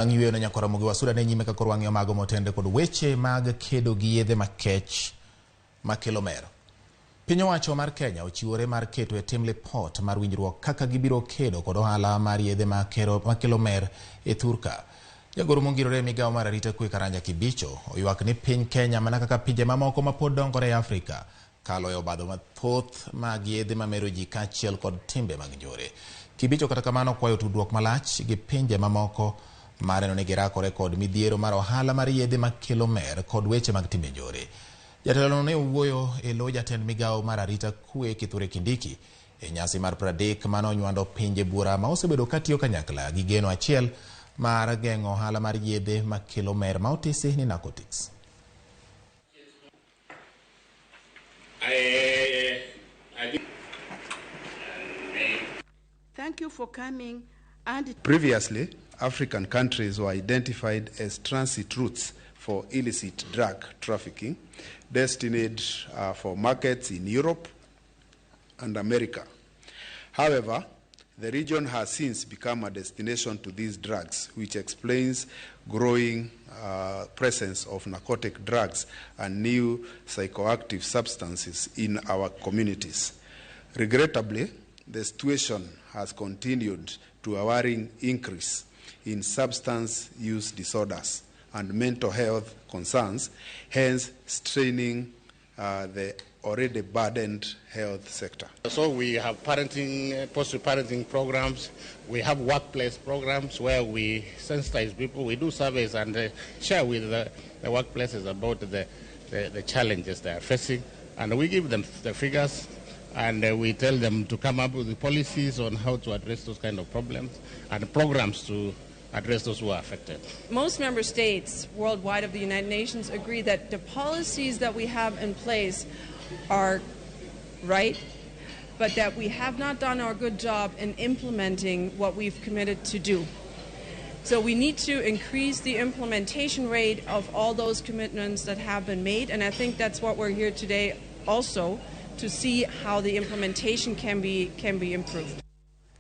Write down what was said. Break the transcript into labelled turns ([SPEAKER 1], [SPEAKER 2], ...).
[SPEAKER 1] Ang'yueno nyako Ramogi wasuda ne nyime ka korwang'yo mago motende kod weche mag kedo gi yedhe makech makelo mer. Piny owacho mar Kenya ochiwore mar keto e tim lipot mar winjruok kaka gibiro kedo kod ohala mar yedhe makelo mer e thurka. Jagoro mongirore migawo mar arita kwe Karanja Kibicho oywak ni piny Kenya mana kaka pinje mamoko mapod dongore e Afrika kalo e obadho mathoth mag yedhe meroji kaachiel kod timbe mag njore. Kibicho kata kamano kwayo tudruok malach gi pinje mamoko mar neno ni girakore kod midhiero mar ohala mar yedhe makelo mer kod weche mag timbe njore. Jatelono ne owuoyo e lo jatend migawo mar arita kwe Kithure Kindiki e nyasi mar 30 manonywando pinje buora ma osebedo katiyo kanyakla gi geno achiel mar geng'o ohala mar yedhe makelo mer ma otisi ni narcotics.
[SPEAKER 2] Thank you for coming.
[SPEAKER 3] Previously, African countries were identified as transit routes for illicit drug trafficking, destined for markets in Europe and America. However, the region has since become a destination to these drugs, which explains growing presence of narcotic drugs and new psychoactive substances in our communities. Regrettably, the situation has continued to a worrying increase in substance use disorders and mental health concerns, hence straining the already burdened health sector.
[SPEAKER 4] So we have parenting, post-parenting programs. We have workplace programs where we sensitize people. We do surveys and share with the workplaces about the challenges they are facing. And we give them the figures and we tell them to come up with the policies on how to address those kind of problems and programs to address those who are affected.
[SPEAKER 5] Most member states worldwide of the United Nations agree that the policies that we have in place are right, but that we have not done our good job in implementing what we've committed to do. So we need to increase the implementation rate of all those commitments that have been made, and I think that's what we're here today also, to see how the implementation can be improved.